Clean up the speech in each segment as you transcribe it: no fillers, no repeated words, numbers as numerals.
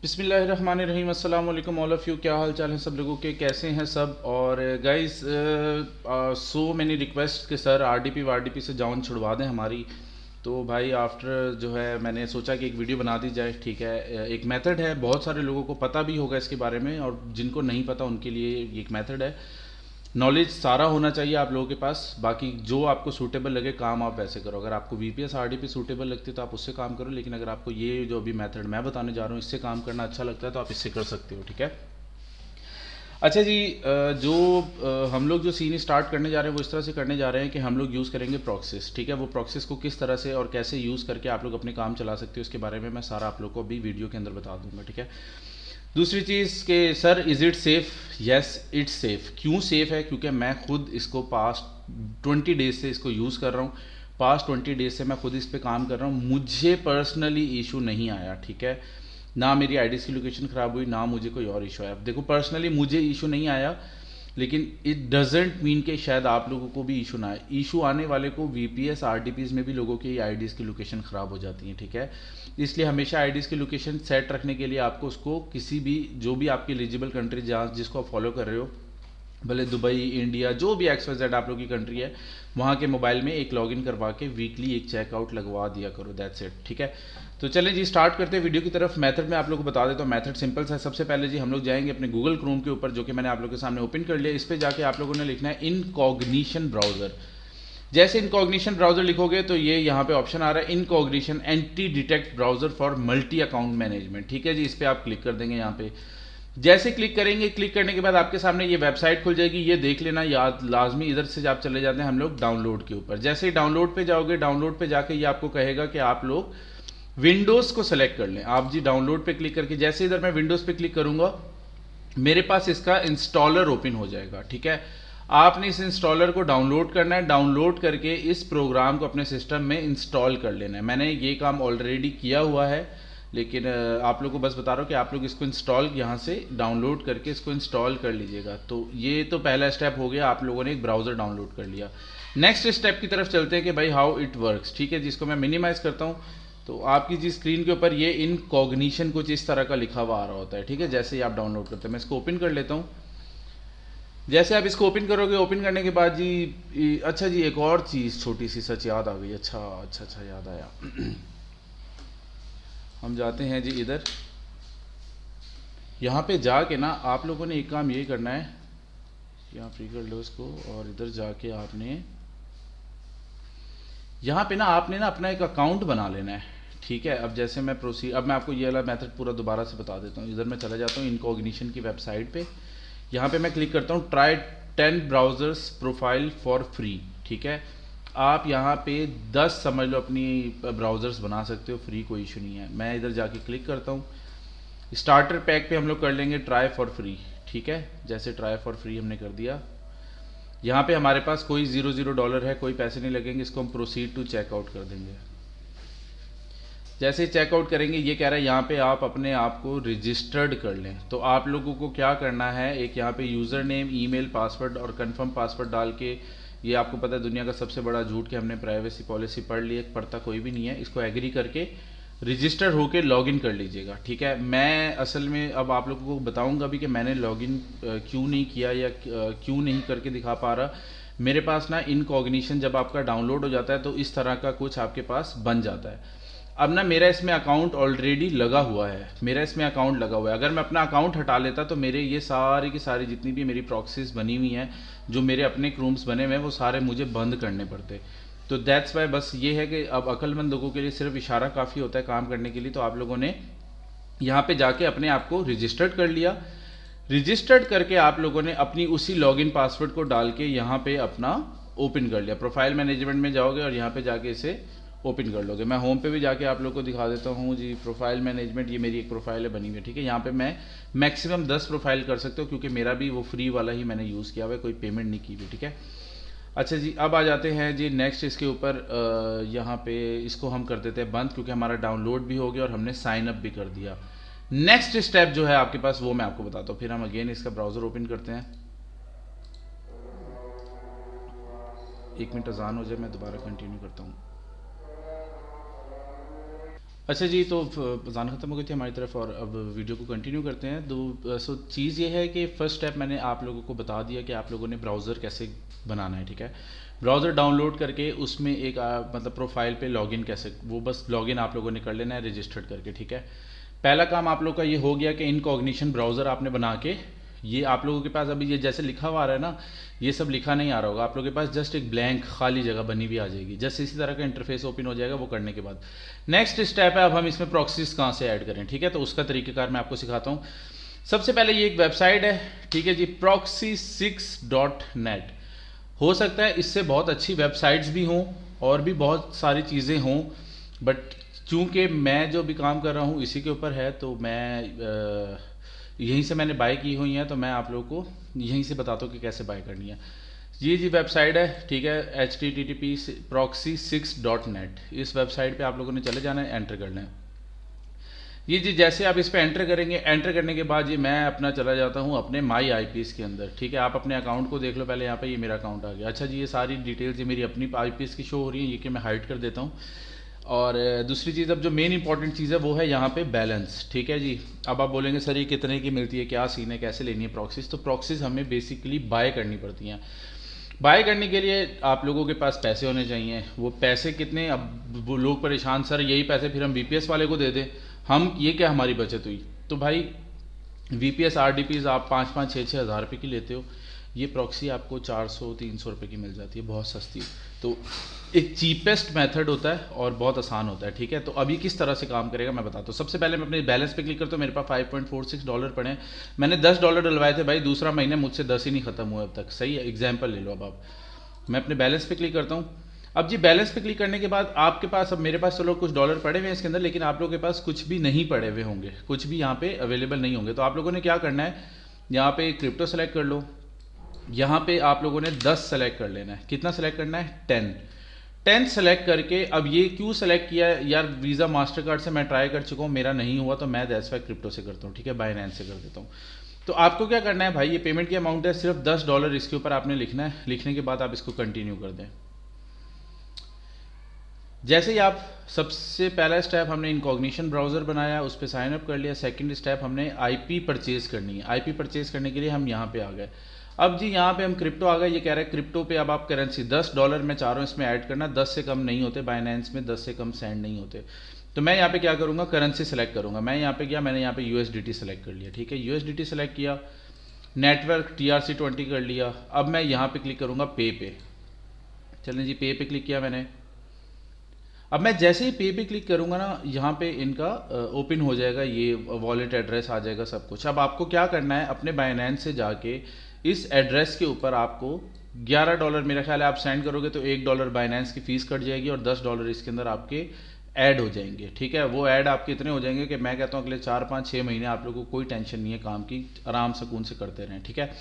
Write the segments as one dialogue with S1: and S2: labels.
S1: बिस्मिल्लाहिर्रहमानिर्रहीम, अस्सलाम वालेकुम ऑल ऑफ़ यू। क्या हाल चाल है सब लोगों के, कैसे हैं सब। और गाइस, सो मैनी रिक्वेस्ट कि सर आरडीपी वारडीपी से जान छुड़वा दें हमारी। तो भाई आफ्टर जो है मैंने सोचा कि एक वीडियो बना दी जाए। ठीक है, एक मेथड है, बहुत सारे लोगों को पता भी होगा इसके बारे में, और जिनको नहीं पता उनके लिए ये एक मेथड है। नॉलेज सारा होना चाहिए आप लोगों के पास। बाकी जो आपको सूटेबल लगे काम आप वैसे करो। अगर आपको वीपीएस आरडीपी सूटेबल लगती है तो आप उससे काम करो, लेकिन अगर आपको ये जो अभी मेथड मैं बताने जा रहा हूँ इससे काम करना अच्छा लगता है तो आप इससे कर सकते हो। ठीक है। अच्छा जी, हम लोग जो सीन स्टार्ट करने जा रहे हैं वो इस तरह से करने जा रहे हैं कि हम लोग यूज़ करेंगे प्रॉक्सिस। ठीक है, वो प्रॉक्सिस को किस तरह से और कैसे यूज़ करके आप लोग अपने काम चला सकते हो उसके बारे में मैं सारा आप लोग को अभी वीडियो के अंदर बता दूंगा। ठीक है। दूसरी चीज़ कि sir is it safe? Yes, it's safe. क्यों सेफ़ है? क्योंकि मैं खुद इसको पास्ट 20 डेज से इसको यूज़ कर रहा हूँ। पास्ट 20 डेज से मैं खुद इस पर काम कर रहा हूँ, मुझे पर्सनली इशू नहीं आया। ठीक है, ना मेरी आईडीज़ की लोकेशन ख़राब हुई, ना मुझे कोई और इशू आया। अब देखो, पर्सनली मुझे इशू नहीं आया, लेकिन इट डजेंट मीन कि शायद आप लोगों को भी इशू ना आए। इशू आने वाले को वीपीएस आरडीपीज में भी लोगों की आईडीज़ की लोकेशन ख़राब हो जाती है। ठीक है, इसलिए हमेशा आईडीज़ की लोकेशन सेट रखने के लिए आपको उसको किसी भी, जो भी आपकी एलिजिबल कंट्री जहाँ जिसको आप फॉलो कर रहे हो, भले दुबई, इंडिया, जो भी एक्स वाई जेड आप लोग की कंट्री है, वहाँ के मोबाइल में एक लॉगिन करवा के वीकली एक चेकआउट लगवा दिया करो। That's it. ठीक है, तो चलें जी स्टार्ट करते हैं वीडियो की तरफ। मेथड में आप लोग को बता देता हूँ। मेथड सिंपल सा है। सबसे पहले जी हम लोग जाएंगे अपने गूगल क्रोम के ऊपर, जो कि मैंने आप लोग के सामने ओपन कर लिया। इस पर जाके आप लोगों ने लिखना है इनकॉग्निशन ब्राउज़र। जैसे इनकॉग्निशन ब्राउज़र लिखोगे तो ये यहाँ पे ऑप्शन आ रहा है incognition anti detect browser for multi account management. ठीक है जी, इस पर आप क्लिक कर देंगे। यहाँ पे जैसे क्लिक करेंगे, क्लिक करने के बाद आपके सामने ये वेबसाइट खुल जाएगी। ये देख लेना याद लाजमी। इधर से आप चले जाते हैं हम लोग डाउनलोड के ऊपर। जैसे ही डाउनलोड पे जाओगे, डाउनलोड पे जाके ये आपको कहेगा कि आप लोग विंडोज़ को सेलेक्ट कर लें। आप जी डाउनलोड पे क्लिक करके जैसे इधर मैं विंडोज़ पे क्लिक करूंगा, मेरे पास इसका इंस्टॉलर ओपन हो जाएगा। ठीक है, आपने इस इंस्टॉलर को डाउनलोड करना है। डाउनलोड करके इस प्रोग्राम को अपने सिस्टम में इंस्टॉल कर लेना है। मैंने ये काम ऑलरेडी किया हुआ है, लेकिन आप लोग को बस बता रहा हूँ कि आप लोग इसको इंस्टॉल यहाँ से डाउनलोड करके इसको इंस्टॉल कर लीजिएगा। तो ये तो पहला स्टेप हो गया, आप लोगों ने एक ब्राउज़र डाउनलोड कर लिया। नेक्स्ट स्टेप की तरफ चलते हैं कि भाई हाउ इट वर्क्स। ठीक है, जिसको मैं मिनिमाइज़ करता हूँ तो आपकी जी स्क्रीन के ऊपर ये इनकॉग्निशन कुछ इस तरह का लिखा हुआ आ रहा होता है। ठीक है, जैसे ही आप डाउनलोड करते हैं, मैं इसको ओपन कर लेता हूँ। जैसे आप इसको ओपन करोगे, ओपन करने के बाद जी अच्छा जी एक और चीज़ छोटी सी सच याद आ गई। अच्छा अच्छा अच्छा, याद आया। हम जाते हैं जी इधर। यहाँ पे जाके ना आप लोगों ने एक काम ये करना है, यहाँ फ्री कर लो इसको, और इधर जाके आपने यहाँ पे ना आपने ना अपना एक अकाउंट बना लेना है। ठीक है, अब जैसे मैं प्रोसीड, अब मैं आपको ये वाला मेथड पूरा दोबारा से बता देता हूँ। इधर मैं चला जाता हूँ इनकॉग्निशन की वेबसाइट पे। यहाँ पे मैं क्लिक करता हूँ try 10 browsers profile for free. ठीक है, आप यहाँ पे 10 समझ लो अपनी ब्राउजर्स बना सकते हो फ्री, कोई इशू नहीं है। मैं इधर जाके क्लिक करता हूँ। स्टार्टर पैक पे हम लोग कर लेंगे ट्राई फॉर फ्री। ठीक है, जैसे ट्राई फॉर फ्री हमने कर दिया, यहाँ पे हमारे पास कोई $0 है, कोई पैसे नहीं लगेंगे। इसको हम प्रोसीड टू चेकआउट कर देंगे। जैसे ही चेकआउट करेंगे, ये कह रहा है यहाँ पे आप अपने आप को रजिस्टर्ड कर लें। तो आप लोगों को क्या करना है, एक यहाँ पे यूज़र नेम, ईमेल, पासवर्ड और कंफर्म पासवर्ड डाल के, ये आपको पता है दुनिया का सबसे बड़ा झूठ कि हमने प्राइवेसी पॉलिसी पढ़ ली है, पढ़ता कोई भी नहीं है। इसको एग्री करके रजिस्टर होके लॉगिन कर लीजिएगा। ठीक है, मैं असल में अब आप लोगों को बताऊंगा भी कि मैंने लॉगिन क्यों नहीं किया या क्यों नहीं करके दिखा पा रहा। मेरे पास ना इनकॉग्निशन जब आपका डाउनलोड हो जाता है तो इस तरह का कुछ आपके पास बन जाता है। अब ना मेरा इसमें अकाउंट ऑलरेडी लगा हुआ है, मेरा इसमें अकाउंट लगा हुआ है। अगर मैं अपना अकाउंट हटा लेता तो मेरे ये सारी की सारी जितनी भी मेरी प्रॉक्सीज बनी हुई हैं, जो मेरे अपने क्रूम्स बने हुए हैं, वो सारे मुझे बंद करने पड़ते। तो दैट्स वाई बस ये है कि अब अक्लमंद लोगों के लिए सिर्फ इशारा काफ़ी होता है काम करने के लिए। तो आप लोगों ने यहाँ पे जाके अपने आप को रजिस्टर्ड कर लिया। रजिस्टर्ड करके आप लोगों ने अपनी उसी लॉगिन पासवर्ड को डाल के यहाँ पे अपना ओपन कर लिया। प्रोफाइल मैनेजमेंट में जाओगे और यहाँ पे जाके इसे ओपन कर लोगे। मैं होम पे भी जाके आप लोग को दिखा देता हूँ जी। प्रोफाइल मैनेजमेंट, ये मेरी एक प्रोफाइल है बनी हुई है। ठीक है, यहाँ पे मैं मैक्सिमम 10 प्रोफाइल कर सकते हो, क्योंकि मेरा भी वो फ्री वाला ही मैंने यूज़ किया हुआ है, कोई पेमेंट नहीं की हुई। ठीक है, अच्छा जी अब आ जाते हैं जी नेक्स्ट इसके ऊपर। यहाँ पे इसको हम कर देते हैं बंद, क्योंकि हमारा डाउनलोड भी हो गया और हमने साइन अप भी कर दिया। नेक्स्ट स्टेप जो है आपके पास वो मैं आपको बताता हूँ। फिर हम अगेन इसका ब्राउज़र ओपन करते हैं। 1 मिनट अजान हो जाए, मैं दोबारा कंटिन्यू करता हूँ। अच्छा जी, तो जान ख़त्म हो गई थी हमारी तरफ और अब वीडियो को कंटिन्यू करते हैं। तो सो चीज़ ये है कि फ़र्स्ट स्टेप मैंने आप लोगों को बता दिया कि आप लोगों ने ब्राउज़र कैसे बनाना है, ठीक है। ब्राउज़र डाउनलोड करके उसमें एक मतलब प्रोफाइल पे लॉगिन कैसे, वो बस लॉगिन आप लोगों ने कर लेना है रजिस्टर्ड करके, ठीक है। पहला काम आप लोग का ये हो गया कि इनकॉग्निशन ब्राउज़र आपने बना के, ये आप लोगों के पास अभी ये जैसे लिखा हुआ आ रहा है ना, ये सब लिखा नहीं आ रहा होगा आप लोगों के पास, जस्ट एक ब्लैंक खाली जगह बनी हुई आ जाएगी। जस्ट इसी तरह का इंटरफेस ओपन हो जाएगा। वो करने के बाद नेक्स्ट स्टेप है, अब हम इसमें प्रॉक्सीज कहाँ से ऐड करें, ठीक है। तो उसका तरीक़ेकार मैं आपको सिखाता हूँ। सबसे पहले ये एक वेबसाइट है, ठीक है जी, proxy6.net। हो सकता है इससे बहुत अच्छी वेबसाइट्स भी हों और भी बहुत सारी चीज़ें हों, बट चूंकि मैं जो भी काम कर रहा हूँ इसी के ऊपर है, तो मैं यहीं से मैंने बाय की हुई है, तो मैं आप लोगों को यहीं से बताता हूँ कि कैसे बाय करनी है। ये जी वेबसाइट है, ठीक है, http proxy6.net। इस वेबसाइट पे आप लोगों ने चले जाना है, एंटर करना है। ये जी जैसे आप इस पे एंटर करेंगे, एंटर करने के बाद ये मैं अपना चला जाता हूँ अपने माई आईपीएस के अंदर, ठीक है। आप अपने अकाउंट को देख लो पहले, यहाँ पे ये मेरा अकाउंट आ गया। अच्छा जी, ये सारी डिटेल्स ये मेरी अपनी आईपीएस की शो हो रही है, ये कि मैं हाइड कर देता हूँ। और दूसरी चीज़, अब जो मेन इंपॉर्टेंट चीज़ है वो है यहाँ पे बैलेंस, ठीक है जी। अब आप बोलेंगे सर ये कितने की मिलती है, क्या सीन है, कैसे लेनी है प्रॉक्सीज। तो प्रॉक्सीज हमें बेसिकली बाय करनी पड़ती हैं। बाय करने के लिए आप लोगों के पास पैसे होने चाहिए। वो पैसे कितने, अब वो लोग परेशान, सर यही पैसे फिर हम वीपीएस वाले को दे दें, हम ये क्या हमारी बचत हुई। तो भाई वीपीएस आरडीपीज आप 5-5, 6-6 हज़ार रुपये की लेते हो, ये प्रॉक्सी आपको 400-300 रुपये की मिल जाती है, बहुत सस्ती। तो एक चीपेस्ट मेथड होता है और बहुत आसान होता है, ठीक है। तो अभी किस तरह से काम करेगा मैं बताता हूँ। सबसे पहले मैं अपने बैलेंस पे क्लिक करता हूँ, मेरे पास $5.46 पड़े हैं। मैंने $10 डलवाए थे भाई, दूसरा महीने मुझसे 10 ही नहीं खत्म हुए अब तक, सही है। एग्जाम्पल ले लो अब आप, मैं अपने बैलेंस पे क्लिक करता हूँ। अब जी बैलेंस पे क्लिक करने के बाद आपके पास, अब मेरे पास चलो कुछ डॉलर पड़े हुए हैं इसके अंदर, लेकिन आप लोगों के पास कुछ भी नहीं पड़े हुए होंगे, कुछ भी यहाँ पे अवेलेबल नहीं होंगे। तो आप लोगों ने क्या करना है, यहाँ पे क्रिप्टो सेलेक्ट कर लो। यहाँ पे आप लोगों ने 10 सेलेक्ट कर लेना है। कितना सेलेक्ट करना है, 10 सेलेक्ट करके, अब ये क्यों सेलेक्ट किया है यार, वीज़ा मास्टर कार्ड से मैं ट्राई कर चुका हूँ, मेरा नहीं हुआ, तो मैं दैट्स वाई क्रिप्टो से करता हूँ, ठीक है, बाइनेंस से कर देता हूँ। तो आपको क्या करना है भाई, ये पेमेंट की अमाउंट है सिर्फ $10, इसके ऊपर आपने लिखना है। लिखने के बाद आप इसको कंटिन्यू कर दें। जैसे ही आप, सबसे पहला स्टेप हमने इनकॉग्निशन ब्राउज़र बनाया, उस पर साइन अप कर लिया। सेकंड स्टेप हमने आईपी परचेज़ करनी है। आईपी परचेज़ करने के लिए हम यहाँ पे आ गए। अब जी यहाँ पे हम क्रिप्टो आ गए, ये कह रहे हैं क्रिप्टो पे अब आप करेंसी $10 मैं चाह रहा हूँ इसमें ऐड करना, 10 से कम नहीं होते बाइनेंस में, 10 से कम सेंड नहीं होते। तो मैं यहाँ पे क्या करूँगा, करेंसी सेलेक्ट करूँगा। मैं यहाँ पे गया, मैंने यहाँ पे यूएसडीटी सेलेक्ट कर लिया, ठीक है, यूएसडीटी सेलेक्ट किया। नेटवर्क TRC20 कर लिया। अब मैं यहाँ पे क्लिक करूँगा पे। चलें जी, पे क्लिक किया मैंने। अब मैं जैसे ही पे क्लिक करूंगा ना, यहाँ पे इनका ओपन हो जाएगा, ये वॉलेट एड्रेस आ जाएगा, सब कुछ। अब आपको क्या करना है, अपने बाइनेंस से जाके इस एड्रेस के ऊपर आपको $11, मेरा ख्याल है आप सेंड करोगे तो $1 बाइनेंस की फीस कट जाएगी और $10 इसके अंदर आपके ऐड हो जाएंगे, ठीक है। वो ऐड आपके इतने हो जाएंगे कि मैं कहता हूँ अगले 4-5-6 महीने आप लोगों को कोई टेंशन नहीं है काम की, आराम सुकून से करते रहें, ठीक है।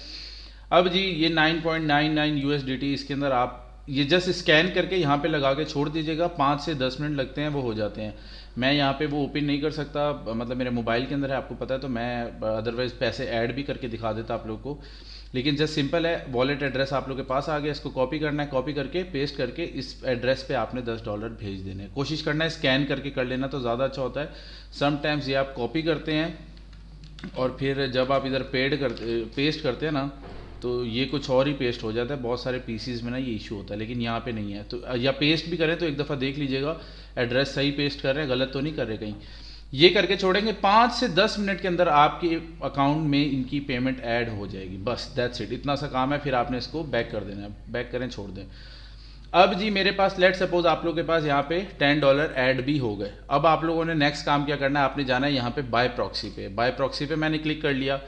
S1: अब जी ये 9.99 USDT, इसके अंदर आप ये जस्ट स्कैन करके यहाँ पे लगा के छोड़ दीजिएगा, 5 से 10 मिनट लगते हैं, वो हो जाते हैं। मैं यहाँ पे वो ओपन नहीं कर सकता, मतलब मेरे मोबाइल के अंदर है, आपको पता है, तो मैं अदरवाइज पैसे ऐड भी करके दिखा देता आप लोग को। लेकिन जस्ट सिंपल है, वॉलेट एड्रेस आप लोग के पास आ गया, इसको कॉपी करना है, कॉपी करके पेस्ट करके इस एड्रेस पे आपने $10 भेज देने हैं। कोशिश करना है स्कैन करके कर लेना तो ज़्यादा अच्छा होता है। समटाइम्स ये आप कॉपी करते हैं और फिर जब आप इधर पेस्ट करते हैं ना, तो ये कुछ और ही पेस्ट हो जाता है। बहुत सारे पीसीज में ना ये इशू होता है, लेकिन यहाँ पे नहीं है। तो या पेस्ट भी करें तो एक दफ़ा देख लीजिएगा एड्रेस सही पेस्ट कर रहे हैं, गलत तो नहीं कर रहे कहीं। ये करके छोड़ेंगे, 5 से 10 मिनट के अंदर आपके अकाउंट में इनकी पेमेंट ऐड हो जाएगी, बस दैट्स इट, इतना सा काम है। फिर आपने इसको बैक कर देना है, बैक करें, छोड़ दें। अब जी मेरे पास लेट सपोज आप लोगों के पास यहाँ पे $10 ऐड भी हो गए। अब आप लोगों ने नेक्स्ट काम क्या करना है, आपने जाना है यहाँ पे बाय प्रॉक्सी पे। बाय प्रॉक्सी पे मैंने क्लिक कर लिया।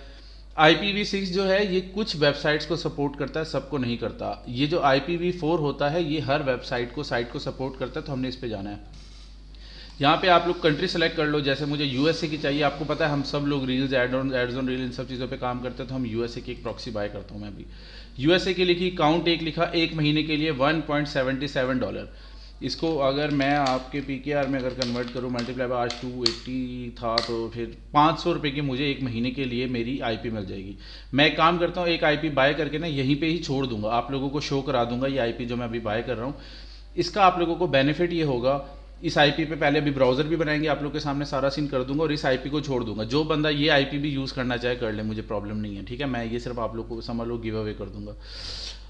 S1: IPv6 जो है ये कुछ वेबसाइट्स को सपोर्ट करता है, सबको नहीं करता। ये जो IPv4 होता है ये हर वेबसाइट को, साइट को सपोर्ट करता है, तो हमने इस पे जाना है। यहाँ पे आप लोग कंट्री सेलेक्ट कर लो, जैसे मुझे USA की चाहिए। आपको पता है हम सब लोग रील्स, एड ऑन रील, इन सब चीज़ों पे काम करते हैं, तो हम USA की एक प्रॉक्सी बाय करता हूँ मैं भी। USA की लिखी, काउंट एक लिखा, 1 महीने के लिए $1.77। इसको अगर मैं आपके PKR में अगर कन्वर्ट करूँ, मल्टीप्लाई बाय आज 280 था, तो फिर 500 रुपये की मुझे 1 महीने के लिए मेरी IP मिल जाएगी। मैं एक काम करता हूँ, एक IP बाय करके ना यहीं पे ही छोड़ दूंगा, आप लोगों को शो करा दूंगा ये IP जो मैं अभी बाय कर रहा हूँ। इसका आप लोगों को बेनिफिट ये होगा इस आईपी पे पहले अभी ब्राउज़र भी बनाएंगे, आप लोग के सामने सारा सीन कर दूंगा और इस आईपी को छोड़ दूंगा। जो बंदा ये आईपी भी यूज़ करना चाहे कर ले, मुझे प्रॉब्लम नहीं है, ठीक है। मैं ये सिर्फ आप लोग को समझ लो गिव अवे कर दूंगा।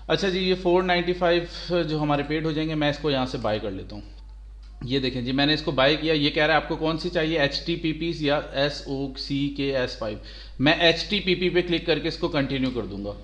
S1: अच्छा जी, ये 495 जो हमारे पेड हो जाएंगे, मैं इसको यहाँ से बाय कर लेता हूँ। ये देखें जी, मैंने इसको बाय किया। ये कह रहा है आपको कौन सी चाहिए, एच टी पी पी या SOCKS5। मैं HTPP पे क्लिक करके इसको कंटिन्यू कर दूंगा।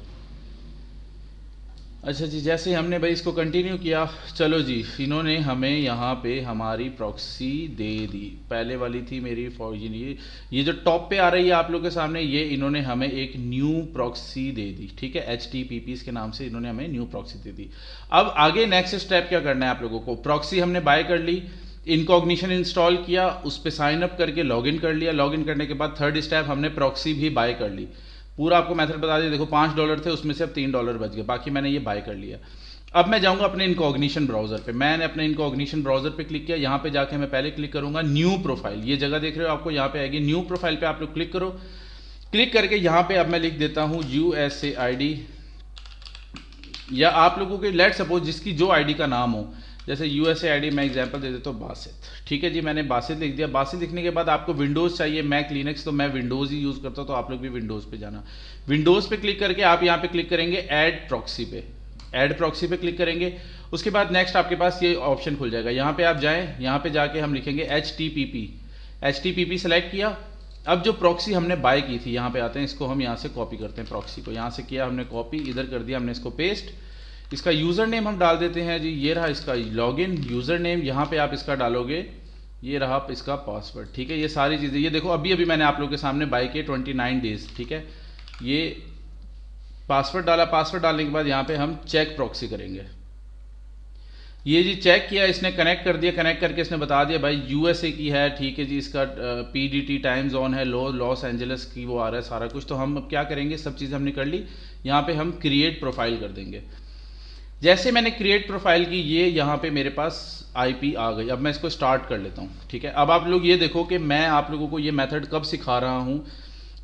S1: अच्छा जी, जैसे ही हमने भाई इसको कंटिन्यू किया, चलो जी, इन्होंने हमें यहाँ पे हमारी प्रॉक्सी दे दी। पहले वाली थी मेरी फॉर ये जो टॉप पे आ रही है आप लोग के सामने, ये इन्होंने हमें एक न्यू प्रॉक्सी दे दी, ठीक है। HTPP के नाम से इन्होंने हमें न्यू प्रॉक्सी दे दी। अब आगे नेक्स्ट स्टेप क्या करना है आप लोगों को, प्रॉक्सी हमने बाय कर ली, इनकॉग्निशन इंस्टॉल किया, उस पर साइन अप करके लॉगिन कर लिया। लॉगिन करने के बाद थर्ड स्टेप हमने प्रॉक्सी भी बाय कर ली। पूरा आपको मेथड बता दिया। देखो $5 थे, उसमें से अब $3 बच गए, बाकी मैंने ये बाय कर लिया। अब मैं जाऊंगा अपने इनकॉग्निशन ब्राउजर पे। मैंने अपने इनकॉग्निशन ब्राउजर पे क्लिक किया। यहाँ पे जाके मैं पहले क्लिक करूंगा न्यू प्रोफाइल। ये जगह देख रहे हो आपको, यहाँ पे आएगी न्यू प्रोफाइल पे आप लोग क्लिक करो। क्लिक करके यहाँ पे अब मैं लिख देता हूँ USAID, या आप लोगों के लेट सपोज जिसकी जो आईडी का नाम हो, जैसे USAID मैं एग्जांपल दे देता हूँ बासित, ठीक है जी। मैंने बासित लिख दिया। बासित लिखने के बाद आपको विंडोज़ चाहिए, मैक लिनक्स, तो मैं विंडोज़ ही यूज़ करता हूँ, तो आप लोग भी विंडोज़ पे जाना। विंडोज़ पे क्लिक करके आप यहाँ पे क्लिक करेंगे ऐड प्रॉक्सी पे। ऐड प्रॉक्सी पे क्लिक करेंगे, उसके बाद नेक्स्ट आपके पास ये ऑप्शन खुल जाएगा। यहाँ पे आप जाएँ, यहाँ पे जाके हम लिखेंगे HTPP सेलेक्ट किया। अब जो प्रॉक्सी हमने बाय की थी, यहाँ पे आते हैं, इसको हम यहाँ से कॉपी करते हैं। प्रॉक्सी को यहाँ से किया हमने कॉपी, इधर कर दिया हमने इसको पेस्ट। इसका यूज़र नेम हम डाल देते हैं जी, ये रहा इसका लॉगिन यूज़र नेम, यहाँ पे आप इसका डालोगे, ये रहा इसका पासवर्ड, ठीक है। ये सारी चीज़ें, ये देखो अभी अभी मैंने आप लोगों के सामने बाय किए 29 डेज, ठीक है। ये पासवर्ड डाला। पासवर्ड डालने के बाद यहाँ पे हम चेक प्रॉक्सी करेंगे। ये जी चेक किया, इसने कनेक्ट कर दिया। कनेक्ट करके इसने बता दिया भाई USA की है, ठीक है जी। इसका PDT टाइम जोन है, लॉस एंजलिस की वो आ रहा है सारा कुछ। तो हम अब क्या करेंगे, सब चीज़ें हमने कर ली। यहाँ पे हम क्रिएट प्रोफाइल कर देंगे। जैसे मैंने क्रिएट प्रोफाइल की, ये यहाँ पे मेरे पास IP आ गई। अब मैं इसको स्टार्ट कर लेता हूँ, ठीक है। अब आप लोग ये देखो कि मैं आप लोगों को ये मेथड कब सिखा रहा हूँ।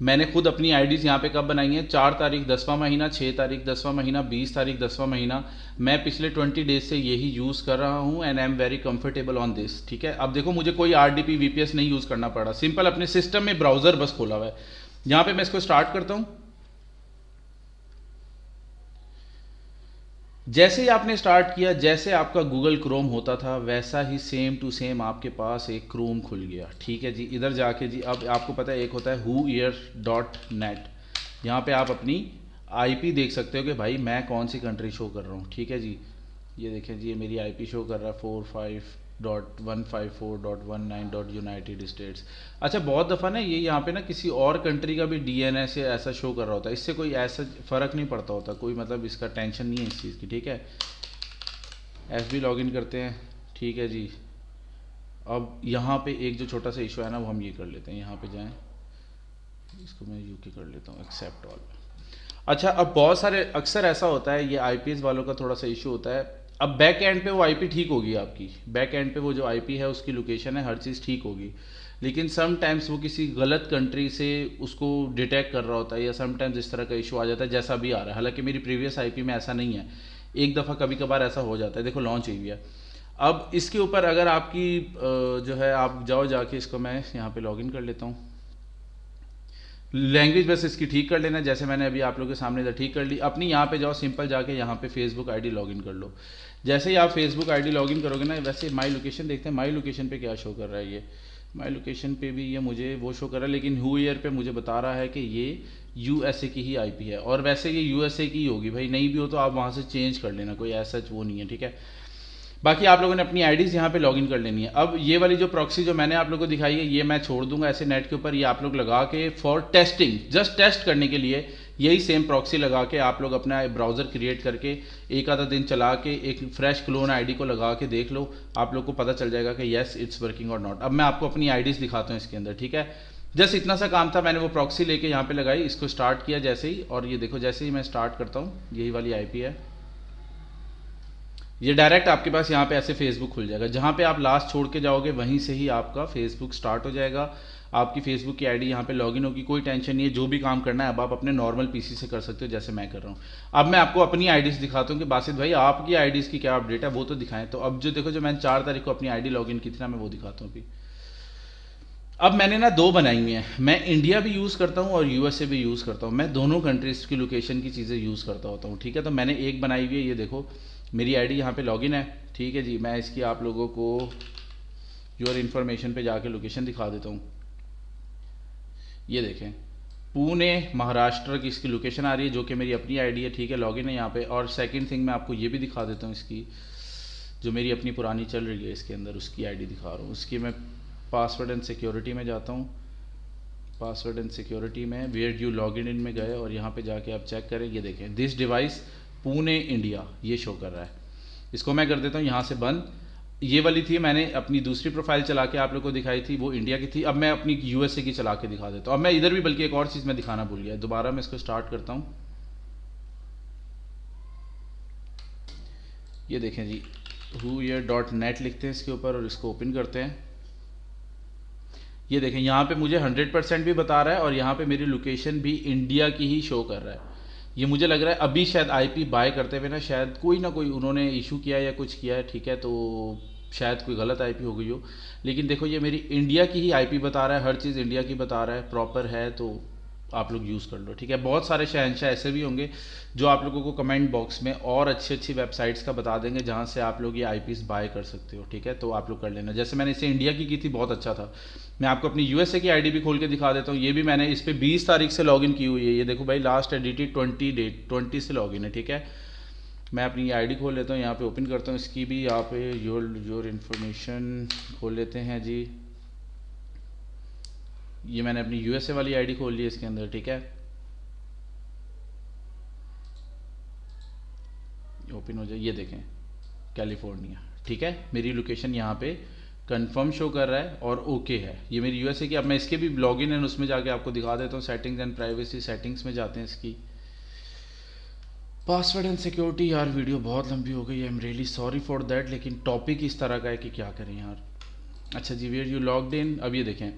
S1: मैंने खुद अपनी आईडीज़ यहाँ पे कब बनाई है, 4 तारीख 10वां महीना, 6 तारीख 10वां महीना, 20 तारीख 10वां महीना। मैं पिछले 20 डेज से यही यूज़ कर रहा हूँ and I am very comfortable on this, ठीक है। अब देखो मुझे कोई RDP VPS नहीं यूज़ करना पड़ा, सिंपल अपने सिस्टम में ब्राउज़र बस खोला हुआ है। यहाँ पे मैं इसको स्टार्ट करता हूँ। जैसे ही आपने स्टार्ट किया, जैसे आपका गूगल क्रोम होता था, वैसा ही सेम टू सेम आपके पास एक क्रोम खुल गया, ठीक है जी। इधर जाके जी, अब आपको पता है एक होता है whoear.net, यहाँ पे आप अपनी IP देख सकते हो कि भाई मैं कौन सी कंट्री शो कर रहा हूँ, ठीक है जी। ये देखें जी, ये मेरी IP शो कर रहा है 45.154.19 यूनाइटेड स्टेट्स। अच्छा, बहुत दफ़ा ना ये यहाँ पे ना किसी और कंट्री का भी DNS या ऐसा शो कर रहा होता है, इससे कोई ऐसा फ़र्क नहीं पड़ता होता, कोई मतलब इसका टेंशन नहीं है इस चीज़ की, ठीक है। FB लॉगिन करते हैं, ठीक है जी। अब यहाँ पे एक जो छोटा सा इशू है ना, वो हम ये कर लेते हैं। यहाँ पे जाएं, इसको मैं UK कर लेता हूँ, एक्सेप्ट ऑल। अच्छा, अब बहुत सारे अक्सर ऐसा होता है, ये IPS वालों का थोड़ा सा इशू होता है। अब बैक एंड पे वो IP ठीक होगी आपकी, बैक एंड पे वो जो IP है उसकी लोकेशन है, हर चीज़ ठीक होगी, लेकिन समटाइम्स वो किसी गलत कंट्री से उसको डिटेक्ट कर रहा होता है, या समटाइम्स इस तरह का इशू आ जाता है जैसा भी आ रहा है। हालांकि मेरी प्रीवियस IP में ऐसा नहीं है, एक दफ़ा कभी कभार ऐसा हो जाता है। देखो लॉन्च हुई है। अब इसके ऊपर अगर आपकी जो है, आप जाओ जाके, इसको मैं यहाँ पे लॉगिन कर लेता हूँ। लैंग्वेज बस इसकी ठीक कर लेना, जैसे मैंने अभी आप लोगों के सामने इधर ठीक कर ली। अपनी यहाँ पे जाओ, सिंपल जाके यहाँ पे फेसबुक ID लॉगिन कर लो। जैसे ही आप फेसबुक ID लॉगिन करोगे ना, वैसे माई लोकेशन देखते हैं, माई लोकेशन पे क्या शो कर रहा है। ये माई लोकेशन पे भी ये मुझे वो शो कर रहा है, लेकिन whoear पे मुझे बता रहा है कि ये USA की ही IP है, और वैसे ये USA की ही होगी भाई। नहीं भी हो तो आप वहाँ से चेंज कर लेना, कोई ऐसा वो नहीं है, ठीक है। बाकी आप लोगों ने अपनी आईडीज़ यहाँ पे लॉगिन कर लेनी है। अब ये वाली जो प्रॉक्सी जो मैंने आप लोगों को दिखाई है, ये मैं छोड़ दूंगा ऐसे नेट के ऊपर। ये आप लोग लगा के फॉर टेस्टिंग, जस्ट टेस्ट करने के लिए यही सेम प्रॉक्सी लगा के आप लोग अपना ब्राउज़र क्रिएट करके एक आधा दिन चला के एक फ्रेश क्लोन आईडी को लगा के देख लो, आप लोग को पता चल जाएगा कि येस इट्स वर्किंग और नॉट। अब मैं आपको अपनी आईडीज़ दिखाता हूँ इसके अंदर, ठीक है। जस्ट इतना सा काम था, मैंने वो प्रॉक्सी लेके यहाँ पे लगाई, इसको स्टार्ट किया जैसे ही, और ये देखो जैसे ही मैं स्टार्ट करता हूँ, यही वाली IP है, ये डायरेक्ट आपके पास यहाँ पे ऐसे फेसबुक खुल जाएगा। जहाँ पे आप लास्ट छोड़ के जाओगे वहीं से ही आपका फेसबुक स्टार्ट हो जाएगा। आपकी फेसबुक की आईडी यहाँ पे लॉगिन होगी, कोई टेंशन नहीं है। जो भी काम करना है अब आप अपने नॉर्मल पीसी से कर सकते हो, जैसे मैं कर रहा हूँ। अब मैं आपको अपनी आईडीज़ दिखाता हूँ कि बासित भाई आपकी आईडीज़ की क्या अपडेट है, वो तो दिखाएं। तो अब जो देखो, जो मैंने 4 तारीख को अपनी आईडी लॉगिन की थी ना, मैं वो दिखाता हूँ अभी। अब मैंने ना दो बनाई हुई हैं, मैं इंडिया भी यूज़ करता हूँ और यूएसए भी यूज़ करता हूँ। मैं दोनों कंट्रीज़ की लोकेशन की चीज़ें यूज़ करता होता हूँ, ठीक है। तो मैंने एक बनाई हुई है, ये देखो मेरी आईडी यहाँ पे लॉगिन है, ठीक है जी। मैं इसकी आप लोगों को योर इन्फॉर्मेशन पे जाके लोकेशन दिखा देता हूँ। ये देखें, पुणे महाराष्ट्र की इसकी लोकेशन आ रही है, जो कि मेरी अपनी आईडी है, ठीक है। लॉगिन है यहाँ पे। और सेकंड थिंग मैं आपको ये भी दिखा देता हूँ, इसकी जो मेरी अपनी पुरानी चल रही है इसके अंदर, उसकी आईडी दिखा रहा हूँ। उसकी मैं पासवर्ड एंड सिक्योरिटी में जाता हूँ। पासवर्ड एंड सिक्योरिटी में वेयर यू लॉगिन इन में गए और यहाँ पे जाके आप चेक करें। ये देखें, दिस डिवाइस पुणे इंडिया, ये शो कर रहा है। इसको मैं कर देता हूँ यहाँ से बंद। ये वाली थी, मैंने अपनी दूसरी प्रोफाइल चला के आप लोग को दिखाई थी, वो इंडिया की थी। अब मैं अपनी यूएसए की चला के दिखा देता हूँ। अब मैं इधर भी बल्कि एक और चीज़ मैं दिखाना भूल गया, दोबारा मैं इसको स्टार्ट करता हूँ। ये देखें जी, whoyear.net लिखते हैं इसके ऊपर और इसको ओपन करते हैं। ये देखें, यहाँ पे मुझे 100% भी बता रहा है और यहाँ पे मेरी लोकेशन भी इंडिया की ही शो कर रहा है। ये मुझे लग रहा है अभी शायद आईपी बाय करते हुए ना, शायद कोई ना कोई उन्होंने इशू किया या कुछ किया है, ठीक है। तो शायद कोई गलत आईपी हो गई हो, लेकिन देखो ये मेरी इंडिया की ही आईपी बता रहा है, हर चीज़ इंडिया की बता रहा है, प्रॉपर है। तो आप लोग यूज़ कर लो, ठीक है। बहुत सारे शहंशाह ऐसे भी होंगे जो आप लोगों को कमेंट बॉक्स में और अच्छी अच्छी वेबसाइट्स का बता देंगे जहाँ से आप लोग ये आईपीस बाय कर सकते हो, ठीक है। तो आप लोग कर लेना। जैसे मैंने इसे इंडिया की थी, बहुत अच्छा था। मैं आपको अपनी यूएसए की आईडी भी खोल के दिखा देता हूँ। ये भी मैंने इस पर 20 तारीख से लॉगिन की हुई है। ये देखो भाई, लास्ट एडिटेड 20 से लॉगिन है, ठीक है। मैं अपनी आईडी खोल लेता हूँ, यहाँ पे ओपन करता हूँ इसकी भी। यहाँ पे योर इन्फॉर्मेशन खोल लेते हैं जी। ये मैंने अपनी यूएसए वाली आईडी खोल ली है इसके अंदर, ठीक है। ओपन हो जाए, ये देखें कैलिफोर्निया, ठीक है। मेरी लोकेशन यहाँ पे कंफर्म शो कर रहा है और ओके है। ये मेरी यूएसए की। अब मैं इसके भी लॉगिन है, उसमें जाके आपको दिखा देता हूँ। सेटिंग्स एंड प्राइवेसी, सेटिंग्स में जाते हैं इसकी। पासवर्ड एंड सिक्योरिटी, यार वीडियो बहुत लंबी हो गई है, I am really sorry for that, लेकिन टॉपिक इस तरह का है कि क्या करें यार। अच्छा जी, वेयर यू लॉग्ड इन। अब ये देखें,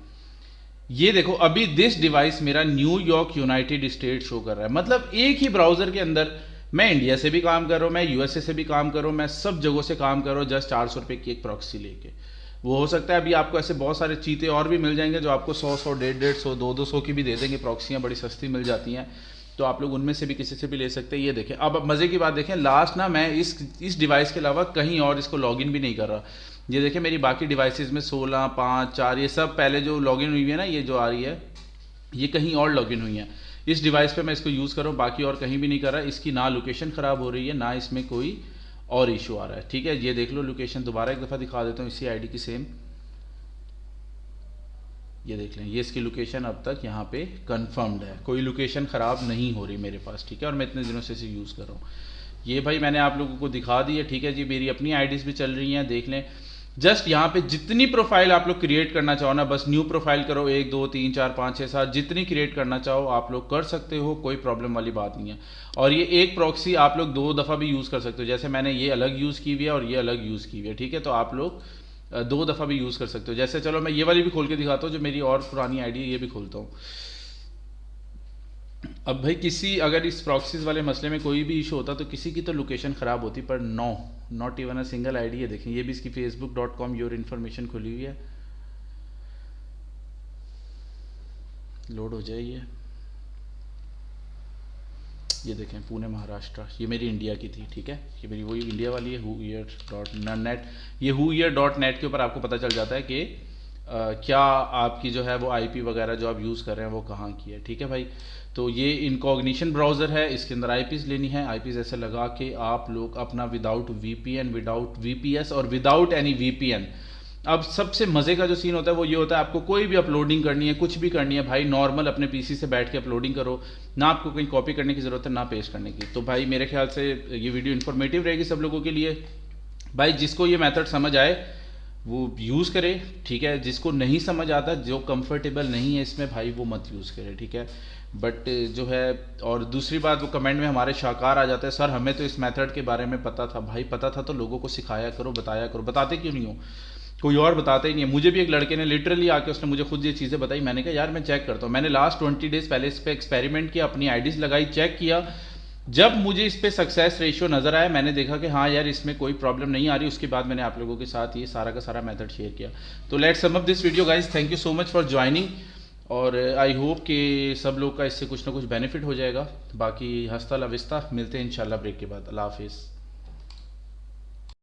S1: ये देखो अभी दिस डिवाइस मेरा न्यूयॉर्क यूनाइटेड स्टेट शो कर रहा है। मतलब एक ही ब्राउजर के अंदर मैं इंडिया से भी काम कर रहा हूँ, मैं यूएसए से भी काम कर रहा हूँ, मैं सब जगहों से काम कर रहा हूँ, जस्ट 400 रुपये की एक प्रॉक्सी लेके। वो हो सकता है अभी आपको ऐसे बहुत सारे चीते और भी मिल जाएंगे जो आपको 100 150 200 की भी दे देंगे। प्रॉक्सियाँ बड़ी सस्ती मिल जाती हैं, तो आप लोग उनमें से भी किसी से भी ले सकते हैं। ये देखें, अब मज़े की बात देखें, लास्ट ना मैं इस डिवाइस के अलावा कहीं और इसको लॉगिन भी नहीं कर रहा। ये देखें मेरी बाकी डिवाइसेस में 16 5 4 ये सब पहले जो लॉगिन हुई है ना, ये जो आ रही है, ये कहीं और लॉगिन हुई है। इस डिवाइस पे मैं इसको यूज़ कर रहा हूँ, बाकी और कहीं भी नहीं कर रहा। इसकी ना लोकेशन ख़राब हो रही है, ना इसमें कोई और इशू आ रहा है, ठीक है। ये देख लो लोकेशन, दोबारा एक दफ़ा दिखा देता हूँ इसी आईडी की सेम। ये देख लें, ये इसकी लोकेशन अब तक यहाँ पे कंफर्म्ड है, कोई लोकेशन ख़राब नहीं हो रही मेरे पास, ठीक है। और मैं इतने दिनों से इसे यूज़ कर रहा हूँ। ये भाई मैंने आप लोगों को दिखा दी है, ठीक है जी। मेरी अपनी आईडीज़ भी चल रही हैं, देख लें। जस्ट यहाँ पे जितनी प्रोफाइल आप लोग क्रिएट करना चाहो ना, बस न्यू प्रोफाइल करो, 1 2 3 4 5 6 7 जितनी क्रिएट करना चाहो आप लोग कर सकते हो, कोई प्रॉब्लम वाली बात नहीं है। और ये एक प्रॉक्सी आप लोग 2 दफ़ा भी यूज़ कर सकते हो, जैसे मैंने ये अलग यूज़ की हुई है और ये अलग यूज़ की हुई है, ठीक है। तो आप लोग 2 दफ़ा भी यूज़ कर सकते हो। जैसे चलो मैं ये वाली भी खोल के दिखाता हूँ, जो मेरी और पुरानी आईडी है, ये भी खोलता हूँ। अब भाई किसी अगर इस प्रॉक्सीज वाले मसले में कोई भी इशू होता तो किसी की तो लोकेशन ख़राब होती, पर no, not even a single ID है। देखें, ये भी इसकी facebook.com योर इन्फॉर्मेशन खुली हुई है। लोड हो जाए ये देखें, पुणे महाराष्ट्र, ये मेरी इंडिया की थी, ठीक है। ये मेरी वही इंडिया वाली है, whoyear.net। ये whoyear.net के ऊपर आपको पता चल जाता है कि क्या आपकी जो है वो आईपी वगैरह जो आप यूज़ कर रहे हैं वो कहाँ की है, ठीक है भाई। तो ये इनकॉग्निशन ब्राउज़र है, इसके अंदर आईपीज़ लेनी है। आईपीज़ ऐसे लगा के आप लोग अपना विदाउट वीपीएन, विदाउट वीपीएस और विदाउट एनी वीपीएन। अब सबसे मज़े का जो सीन होता है वो ये होता है, आपको कोई भी अपलोडिंग करनी है, कुछ भी करनी है भाई, नॉर्मल अपने पीसी से बैठ के अपलोडिंग करो, ना आपको कहीं कॉपी करने की ज़रूरत है ना पेस्ट करने की। तो भाई मेरे ख्याल से ये वीडियो इन्फॉर्मेटिव रहेगी सब लोगों के लिए। भाई जिसको ये मेथड समझ आए वो यूज़ करे, ठीक है। जिसको नहीं समझ आता, जो कंफर्टेबल नहीं है इसमें, भाई वो मत यूज़ करे, ठीक है। बट जो है, और दूसरी बात, वो कमेंट में हमारे शाहकार आ जाते हैं, सर हमें तो इस मेथड के बारे में पता था। भाई पता था तो लोगों को सिखाया करो, बताया करो, बताते क्यों नहीं हो। कोई और बताता ही नहीं है। मुझे भी एक लड़के ने लिटरली आके उसने मुझे खुद ये चीज़ें बताई, मैंने कहा यार मैं चेक करता हूँ। मैंने लास्ट 20 डेज पहले इस पर एक्सपेरिमेंट किया, अपनी आईडीज लगाई, चेक किया। जब मुझे इस पे सक्सेस रेशियो नज़र आया, मैंने देखा कि हाँ यार इसमें कोई प्रॉब्लम नहीं आ रही, उसके बाद मैंने आप लोगों के साथ ये सारा का सारा मेथड शेयर किया। तो let's sum up this video guys, thank you so much for joining, और आई होप कि सब लोग का इससे कुछ ना कुछ बेनिफिट हो जाएगा। बाकी हस्ता ला विस्ता, मिलते हैं इंशाल्लाह ब्रेक के बाद। अल्लाह हाफिज़।